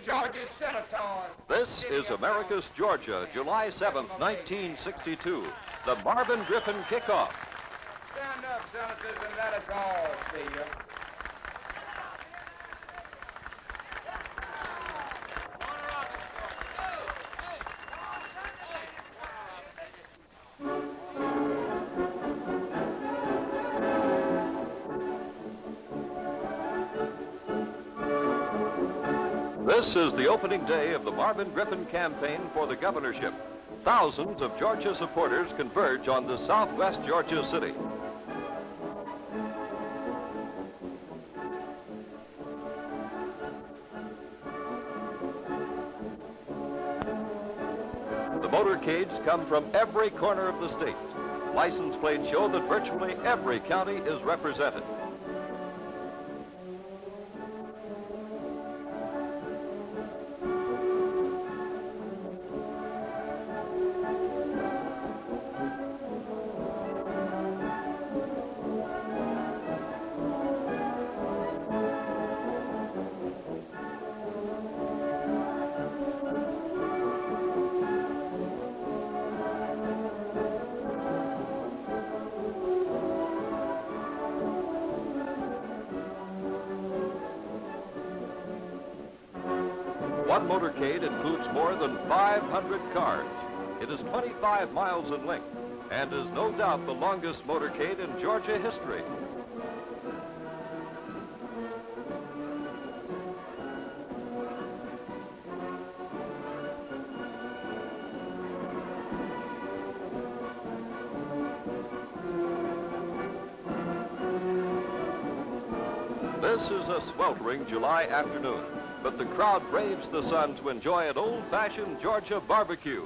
Georgia's senators. This is Americus, Georgia, July 7th, 1962. The Marvin Griffin kickoff. Stand up, senators, and let us all see you. This is the opening day of the Marvin Griffin campaign for the governorship. Thousands of Georgia supporters converge on the southwest Georgia city. The motorcades come from every corner of the state. License plates show that virtually every county is represented. One motorcade includes more than 500 cars. It is 25 miles in length and is no doubt the longest motorcade in Georgia history. This is a sweltering July afternoon, but the crowd braves the sun to enjoy an old-fashioned Georgia barbecue.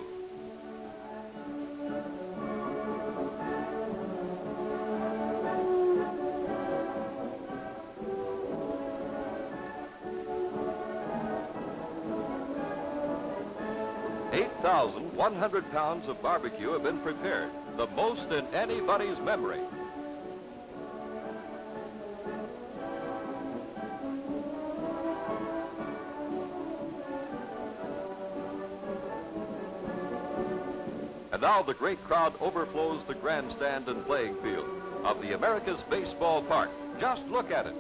£8,100 of barbecue have been prepared, the most in anybody's memory. And now the great crowd overflows the grandstand and playing field of the Americus baseball park. Just look at it.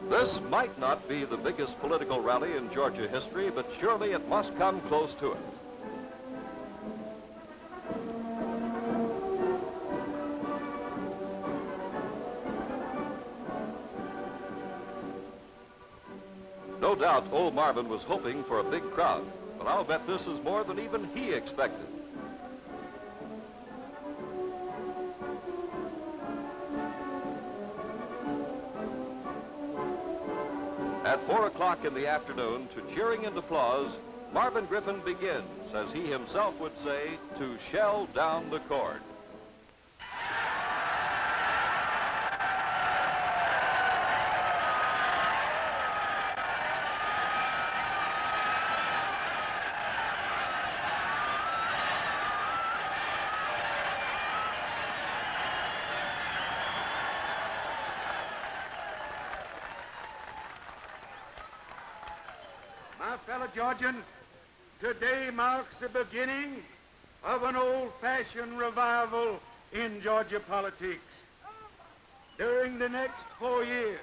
This might not be the biggest political rally in Georgia history, but surely it must come close to it. No doubt old Marvin was hoping for a big crowd, but I'll bet this is more than even he expected. At 4 o'clock in the afternoon, to cheering and applause, Marvin Griffin begins, as he himself would say, to shell down the cord. My fellow Georgians, today marks the beginning of an old-fashioned revival in Georgia politics. During the next 4 years,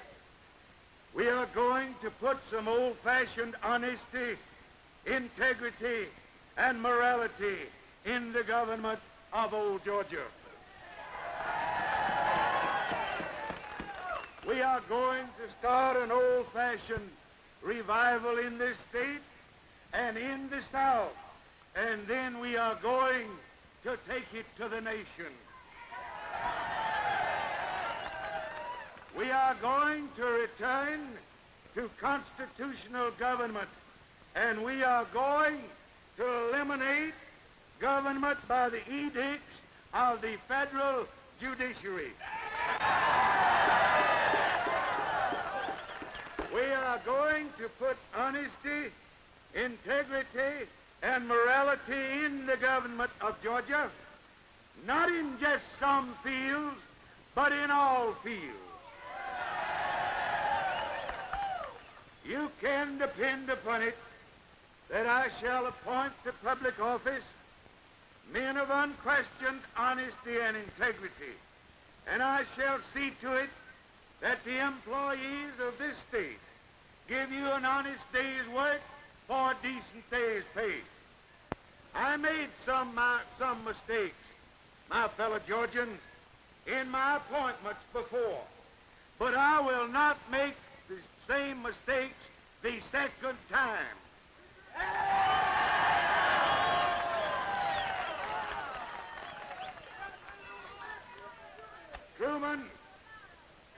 we are going to put some old-fashioned honesty, integrity, and morality in the government of old Georgia. We are going to start an old-fashioned revival in this state and in the South, and then we are going to take it to the nation. We are going to return to constitutional government, and we are going to eliminate government by the edicts of the federal judiciary. We are going to put honesty, integrity, and morality in the government of Georgia, not in just some fields, but in all fields. You can depend upon it that I shall appoint to public office men of unquestioned honesty and integrity, and I shall see to it that the employees of this state give you an honest day's work for a decent day's pay. I made some mistakes, my fellow Georgians, in my appointments before, but I will not make the same mistakes the second time.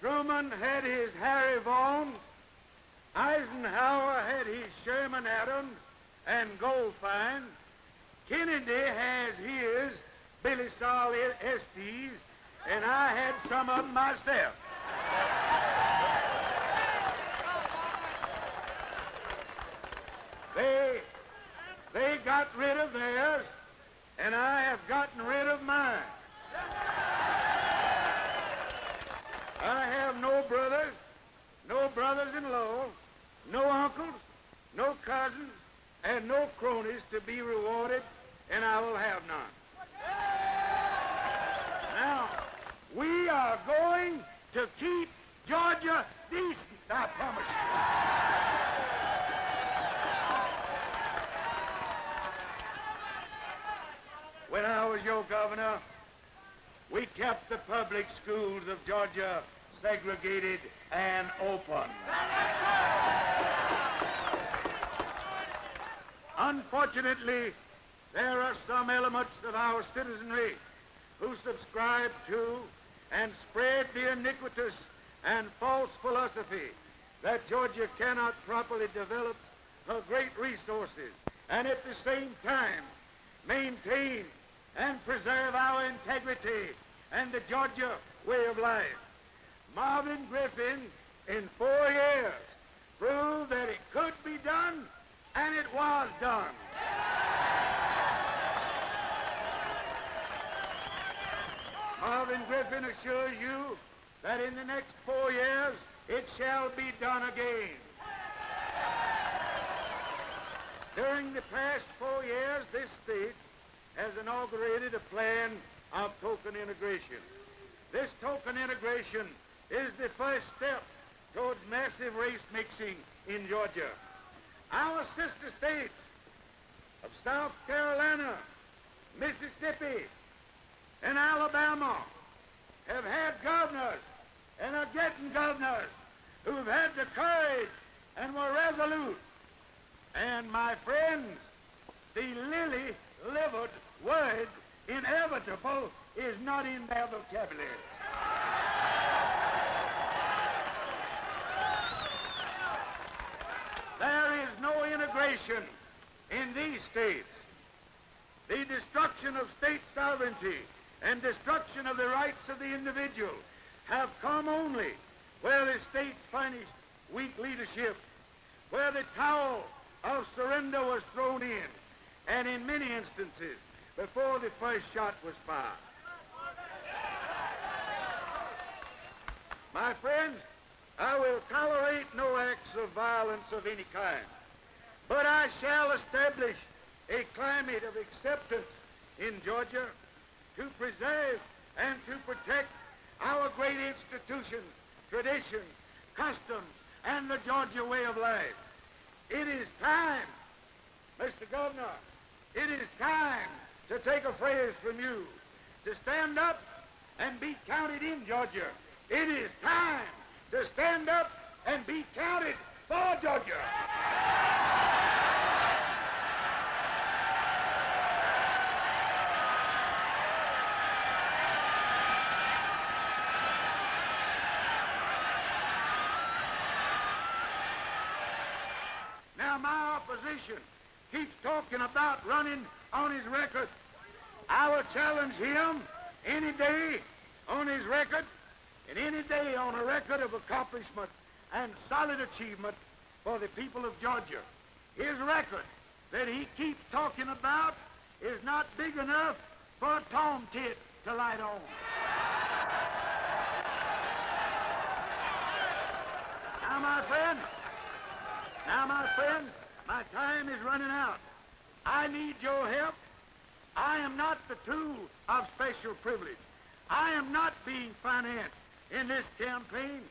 Truman had his Harry Vaughan, Eisenhower had his Sherman Adams and Goldfine, Kennedy has his Billy Saul Estes, and I had some of them myself. They got rid of theirs, and I have gotten rid of mine. I have no brothers-in-law, no uncles, no cousins, and no cronies to be rewarded, and I will have none. Now, we are going to keep Georgia decent, I promise you. When I was your governor, we kept the public schools of Georgia segregated and open. Unfortunately, there are some elements of our citizenry who subscribe to and spread the iniquitous and false philosophy that Georgia cannot properly develop her great resources and at the same time maintain and preserve our integrity and the Georgia way of life. Marvin Griffin, in 4 years, proved that it could be done, and it was done. Marvin Griffin assures you that in the next 4 years, it shall be done again. During the past 4 years, this state has inaugurated a plan of token integration. This token integration is the first step towards massive race mixing in Georgia. Our sister states of South Carolina, Mississippi, and Alabama have had governors and are getting governors who've had the courage and were resolute. And my friends, the lily-livered word inevitable is not in their vocabulary. There is no integration in these states. The destruction of state sovereignty and destruction of the rights of the individual have come only where the states furnished weak leadership, where the towel of surrender was thrown in, and in many instances, before the first shot was fired. My friends, I will tolerate no acts of violence of any kind, but I shall establish a climate of acceptance in Georgia to preserve and to protect our great institutions, traditions, customs, and the Georgia way of life. It is time, Mr. Governor, it is time to take a phrase from you, to stand up and be counted in Georgia. It is time to stand up and be counted for Georgia. Now, my opposition keeps talking about running on his record. I will challenge him any day on his record, and any day on a record of accomplishment and solid achievement for the people of Georgia. His record that he keeps talking about is not big enough for a tomtit to light on. Now, my friend, my time is running out. I need your help. I am not the tool of special privilege. I am not being financed in this campaign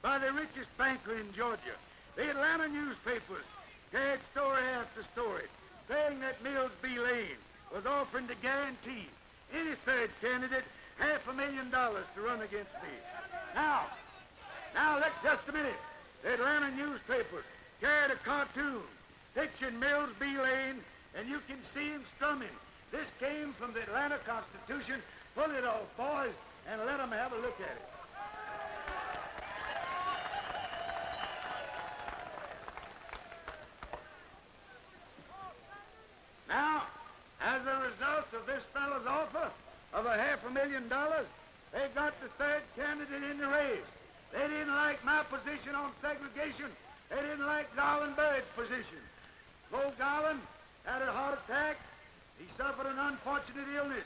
by the richest banker in Georgia. The Atlanta newspapers carried story after story saying that Mills B. Lane was offering to guarantee any third candidate $500,000 to run against me. Now, look just a minute. The Atlanta newspapers carried a cartoon picturing Mills B. Lane, and you can see him strumming. This came from the Atlanta Constitution. Pull it off, boys, and let them have a look at it. Now, as a result of this fellow's offer of $500,000, they got the third candidate in the race. They didn't like my position on segregation. They didn't like Garland Bird's position. Bo Garland had a heart attack. He suffered an unfortunate illness.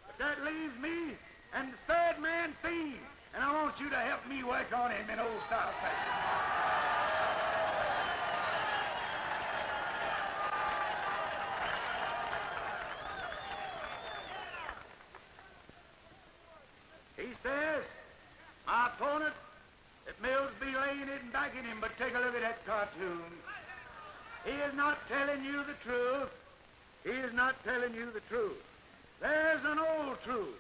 But that leaves me and the third man theme. And I want you to help me work on him in old-style fashion. He says, my opponent, that Mills B. Lane isn't backing him, but take a look at that cartoon. He is not telling you the truth. He is not telling you the truth. There's an old truth.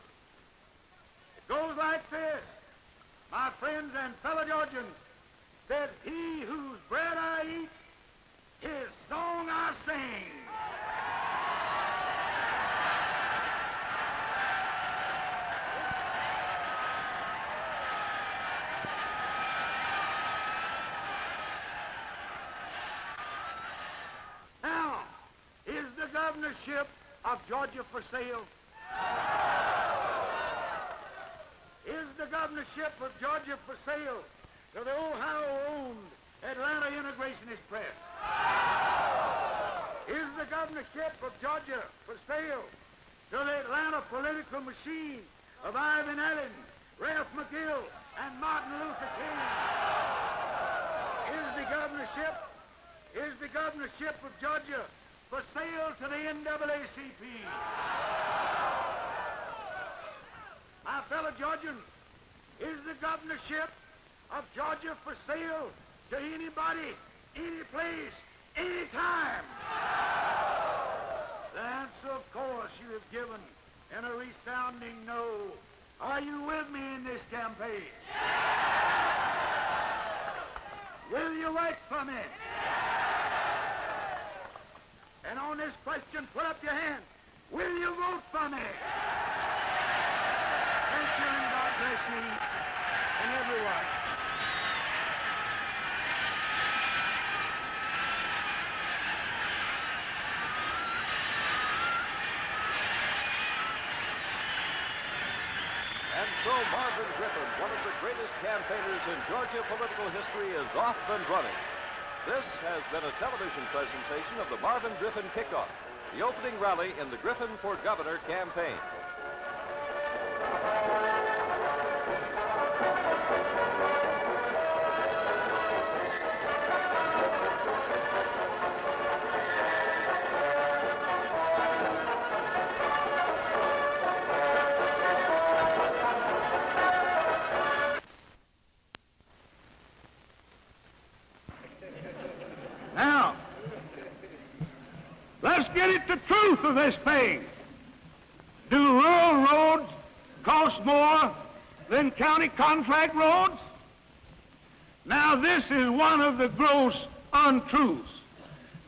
It goes like this. My friends and fellow Georgians, that he whose bread I eat, his song I sing. Now, is the governorship of Georgia for sale? Is the governorship of Georgia for sale to the Ohio-owned Atlanta Integrationist Press? Is the governorship of Georgia for sale to the Atlanta political machine of Ivan Allen, Ralph McGill, and Martin Luther King? Is the governorship of Georgia for sale to the NAACP? My fellow Georgians, is the governorship of Georgia for sale to anybody, any place, any time? The answer, of course, you have given in a resounding no. Are you with me in this campaign? Will you work for me? And on this question, put up your hand. Will you vote for me? Thank you, and God bless you and everyone. And so Marvin Griffin, one of the greatest campaigners in Georgia political history, is off and running. This has been a television presentation of the Marvin Griffin Kickoff, the opening rally in the Griffin for Governor campaign. Now, let's get at the truth of this thing. Do rural roads cost more than county contract roads? Now, this is one of the gross untruths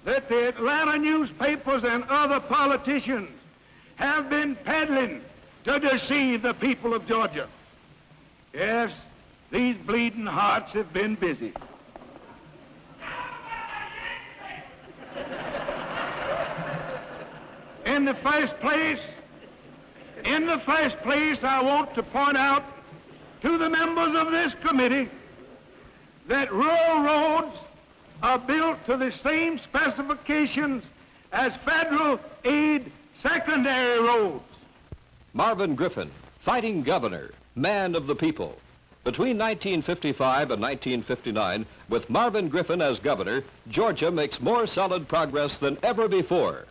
that the Atlanta newspapers and other politicians have been peddling to deceive the people of Georgia. Yes, these bleeding hearts have been busy. In the first place, I want to point out to the members of this committee that rural roads are built to the same specifications as federal aid secondary roads. Marvin Griffin, fighting governor, man of the people. Between 1955 and 1959, with Marvin Griffin as governor, Georgia makes more solid progress than ever before.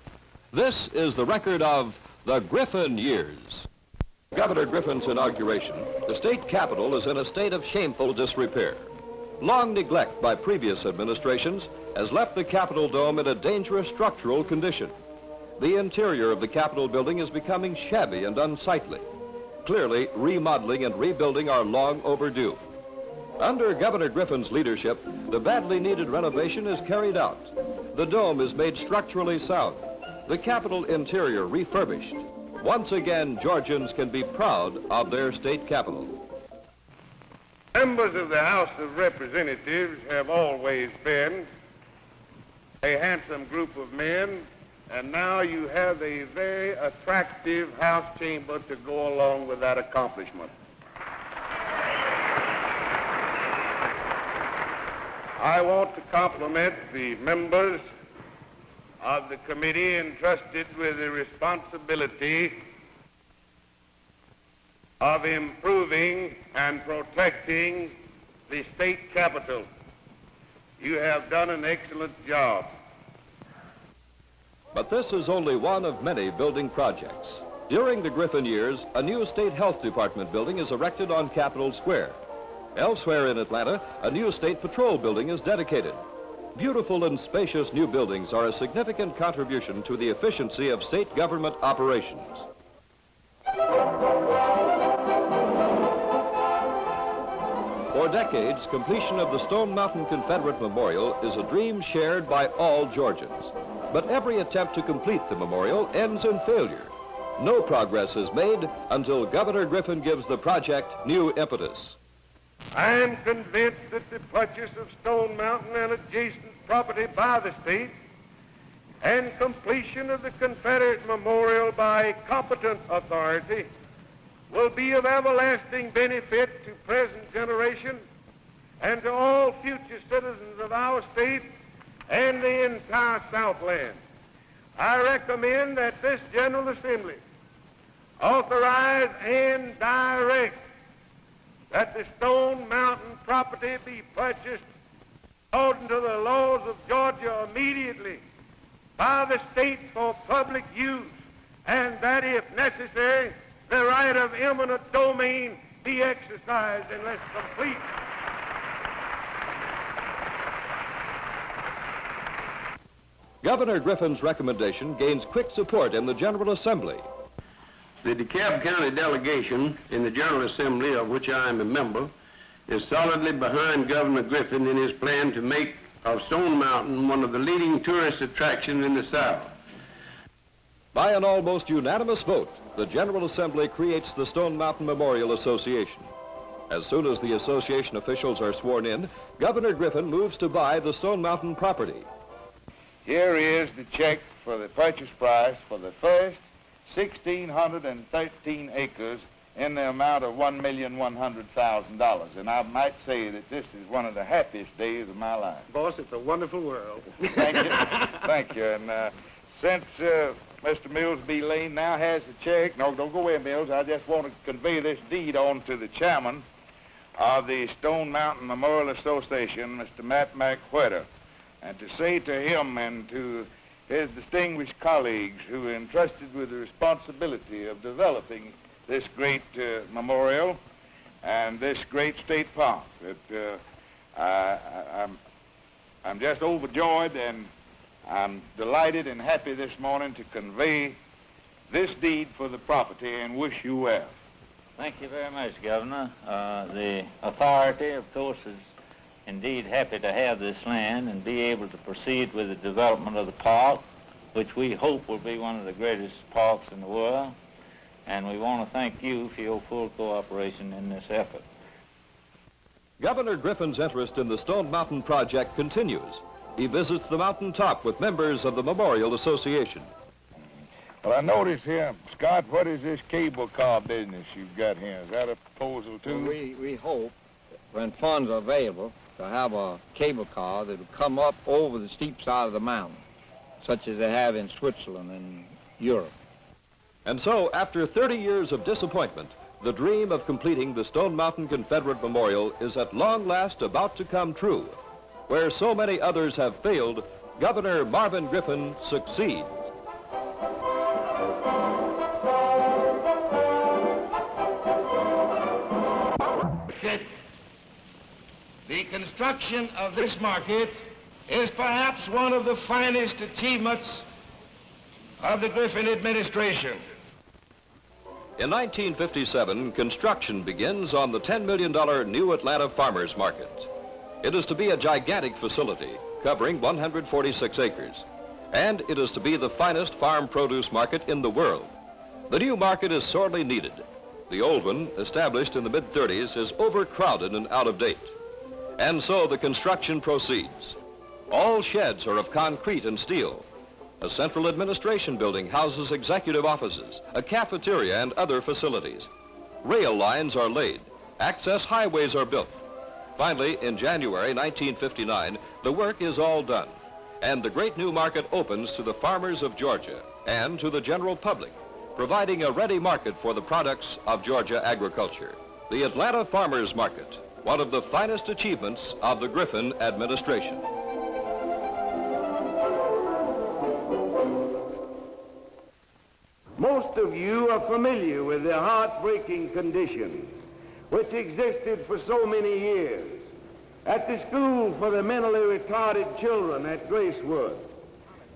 This is the record of the Griffin years. Governor Griffin's inauguration, the state capitol is in a state of shameful disrepair. Long neglect by previous administrations has left the Capitol dome in a dangerous structural condition. The interior of the Capitol building is becoming shabby and unsightly. Clearly, remodeling and rebuilding are long overdue. Under Governor Griffin's leadership, the badly needed renovation is carried out. The dome is made structurally sound. The Capitol interior refurbished. Once again, Georgians can be proud of their state capitol. Members of the House of Representatives have always been a handsome group of men, and now you have a very attractive House chamber to go along with that accomplishment. I want to compliment the members of the committee entrusted with the responsibility of improving and protecting the state capitol. You have done an excellent job. But this is only one of many building projects. During the Griffin years, a new state health department building is erected on Capitol Square. Elsewhere in Atlanta, a new state patrol building is dedicated. Beautiful and spacious new buildings are a significant contribution to the efficiency of state government operations. For decades, completion of the Stone Mountain Confederate Memorial is a dream shared by all Georgians. But every attempt to complete the memorial ends in failure. No progress is made until Governor Griffin gives the project new impetus. I am convinced that the purchase of Stone Mountain and adjacent property by the state and completion of the Confederate Memorial by a competent authority will be of everlasting benefit to present generation and to all future citizens of our state and the entire Southland. I recommend that this General Assembly authorize and direct that the Stone Mountain property be purchased according to the laws of Georgia immediately by the state for public use, and that if necessary, the right of eminent domain be exercised unless complete. Governor Griffin's recommendation gains quick support in the General Assembly. The DeKalb County delegation in the General Assembly, of which I am a member, is solidly behind Governor Griffin in his plan to make of Stone Mountain one of the leading tourist attractions in the South. By an almost unanimous vote, the General Assembly creates the Stone Mountain Memorial Association. As soon as the association officials are sworn in, Governor Griffin moves to buy the Stone Mountain property. Here is the check for the purchase price for the first 1,613 acres in the amount of $1,100,000. And I might say that this is one of the happiest days of my life. Boss, it's a wonderful world. Thank you. Thank you. And since Mr. Mills B. Lane now has the check, no, don't go away, Mills. I just want to convey this deed on to the chairman of the Stone Mountain Memorial Association, Mr. Matt McWhirter, and to say to him and to his distinguished colleagues who are entrusted with the responsibility of developing this great memorial and this great state park, that I'm just overjoyed, and I'm delighted and happy this morning to convey this deed for the property and wish you well. Thank you very much, Governor. The authority, of course, is indeed happy to have this land and be able to proceed with the development of the park, which we hope will be one of the greatest parks in the world. And we want to thank you for your full cooperation in this effort. Governor Griffin's interest in the Stone Mountain project continues. He visits the mountaintop with members of the Memorial Association. Well, I notice here, Scott, what is this cable car business you've got here? Is that a proposal too? Well, we hope, when funds are available, to have a cable car that will come up over the steep side of the mountain, such as they have in Switzerland and Europe. And so, after 30 years of disappointment, the dream of completing the Stone Mountain Confederate Memorial is at long last about to come true. Where so many others have failed, Governor Marvin Griffin succeeds. The construction of this market is perhaps one of the finest achievements of the Griffin administration. In 1957, construction begins on the $10 million new Atlanta Farmers Market. It is to be a gigantic facility covering 146 acres, and it is to be the finest farm produce market in the world. The new market is sorely needed. The old one, established in the mid-30s, is overcrowded and out of date. And so the construction proceeds. All sheds are of concrete and steel. A central administration building houses executive offices, a cafeteria, and other facilities. Rail lines are laid. Access highways are built. Finally, in January 1959, the work is all done, and the great new market opens to the farmers of Georgia and to the general public, providing a ready market for the products of Georgia agriculture. The Atlanta Farmers Market, one of the finest achievements of the Griffin administration. Most of you are familiar with the heartbreaking conditions which existed for so many years at the school for the mentally retarded children at Gracewood.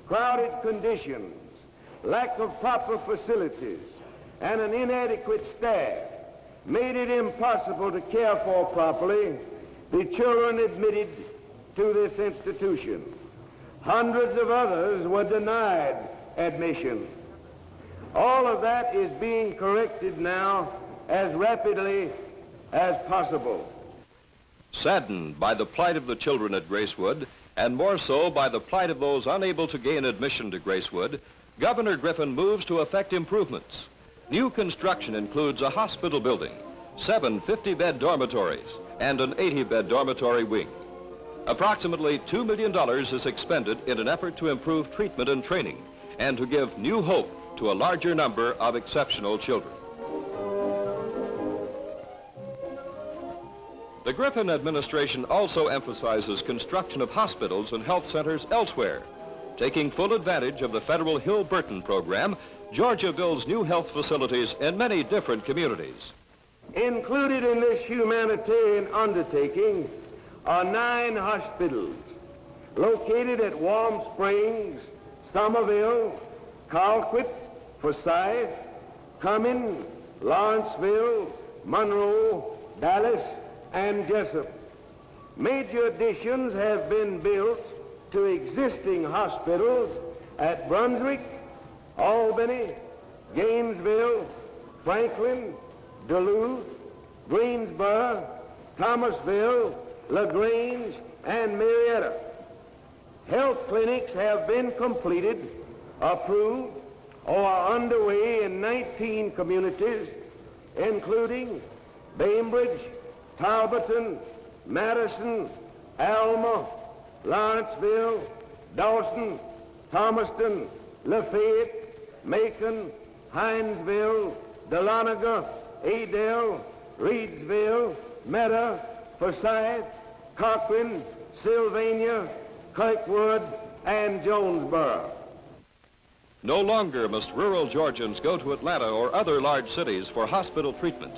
Crowded conditions, lack of proper facilities, and an inadequate staff made it impossible to care for properly the children admitted to this institution. Hundreds of others were denied admission. All of that is being corrected now as rapidly as possible. Saddened by the plight of the children at Gracewood, and more so by the plight of those unable to gain admission to Gracewood, Governor Griffin moves to effect improvements. New construction includes a hospital building, 7 50-bed dormitories, and an 80-bed dormitory wing. Approximately $2 million is expended in an effort to improve treatment and training and to give new hope to a larger number of exceptional children. The Griffin administration also emphasizes construction of hospitals and health centers elsewhere. Taking full advantage of the federal Hill-Burton program, Georgia builds new health facilities in many different communities. Included in this humanitarian undertaking are 9 hospitals located at Warm Springs, Somerville, Colquitt, Forsyth, Cumming, Lawrenceville, Monroe, Dallas, and Jessup. Major additions have been built to existing hospitals at Brunswick, Albany, Gainesville, Franklin, Duluth, Greensboro, Thomasville, LaGrange, and Marietta. Health clinics have been completed, approved, or are underway in 19 communities, including Bainbridge, Talbotton, Madison, Alma, Lawrenceville, Dawson, Thomaston, Lafayette, Macon, Hinesville, Dahlonega, Adel, Reedsville, Meta, Forsyth, Cochran, Sylvania, Kirkwood, and Jonesboro. No longer must rural Georgians go to Atlanta or other large cities for hospital treatment.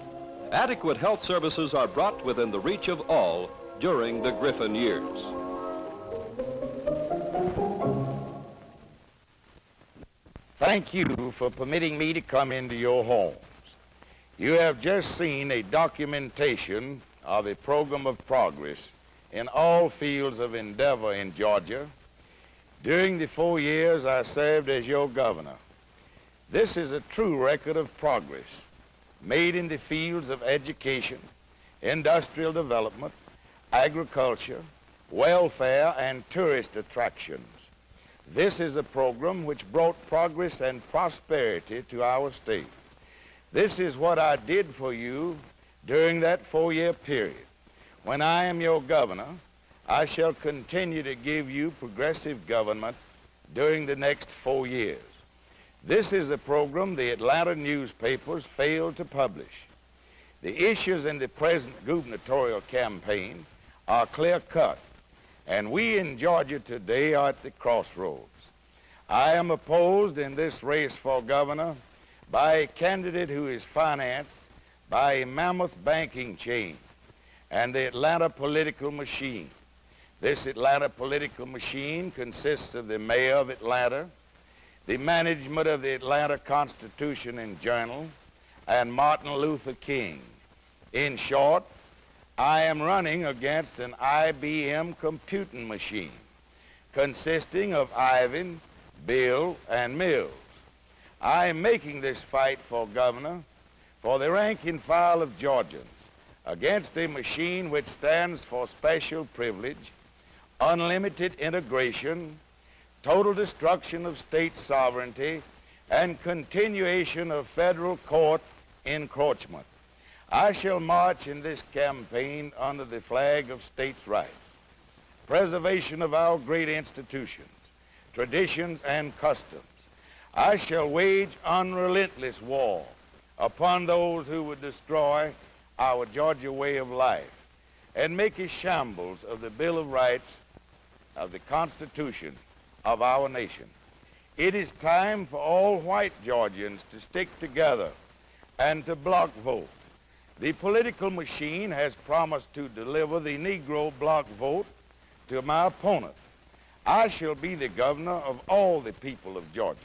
Adequate health services are brought within the reach of all during the Griffin years. Thank you for permitting me to come into your homes. You have just seen a documentation of a program of progress in all fields of endeavor in Georgia during the 4 years I served as your governor. This is a true record of progress made in the fields of education, industrial development, agriculture, welfare, and tourist attractions. This is a program which brought progress and prosperity to our state. This is what I did for you during that 4-year period. When I am your governor, I shall continue to give you progressive government during the next 4 years. This is a program the Atlanta newspapers failed to publish. The issues in the present gubernatorial campaign are clear-cut, and we in Georgia today are at the crossroads. I am opposed in this race for governor by a candidate who is financed by a mammoth banking chain and the Atlanta political machine. This Atlanta political machine consists of the mayor of Atlanta, the management of the Atlanta Constitution and Journal, and Martin Luther King. In short, I am running against an IBM computing machine consisting of Ivan, Bill, and Mills. I am making this fight for governor for the rank and file of Georgians against a machine which stands for special privilege, unlimited integration, total destruction of state sovereignty, and continuation of federal court encroachment. I shall march in this campaign under the flag of states' rights, preservation of our great institutions, traditions, and customs. I shall wage unrelentless war upon those who would destroy our Georgia way of life and make a shambles of the Bill of Rights of the Constitution of our nation. It is time for all white Georgians to stick together and to block vote. The political machine has promised to deliver the Negro block vote to my opponent. I shall be the governor of all the people of Georgia.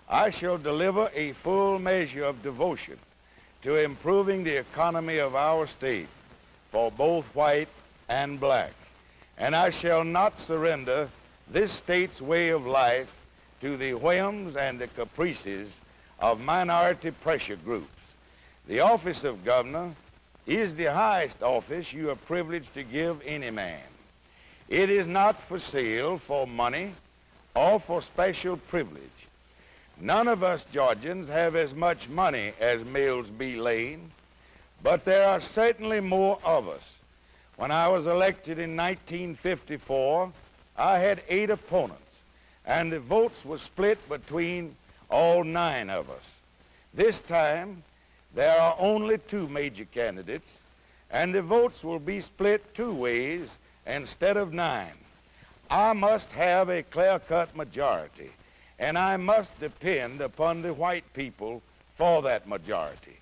I shall deliver a full measure of devotion to improving the economy of our state for both white and black. And I shall not surrender this state's way of life to the whims and the caprices of minority pressure groups. The office of governor is the highest office you are privileged to give any man. It is not for sale for money or for special privilege. None of us Georgians have as much money as Mills B. Lane, but there are certainly more of us. When I was elected in 1954, I had 8 opponents, and the votes were split between all 9 of us. This time, there are only 2 major candidates, and the votes will be split 2 ways instead of 9. I must have a clear-cut majority, and I must depend upon the white people for that majority,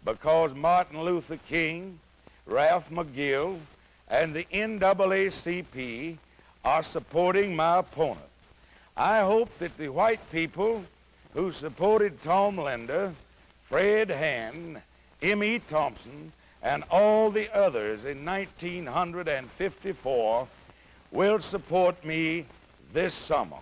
because Martin Luther King, Ralph McGill, and the NAACP are supporting my opponent. I hope that the white people who supported Tom Linder, Fred Hand, M.E. Thompson, and all the others in 1954 will support me this summer.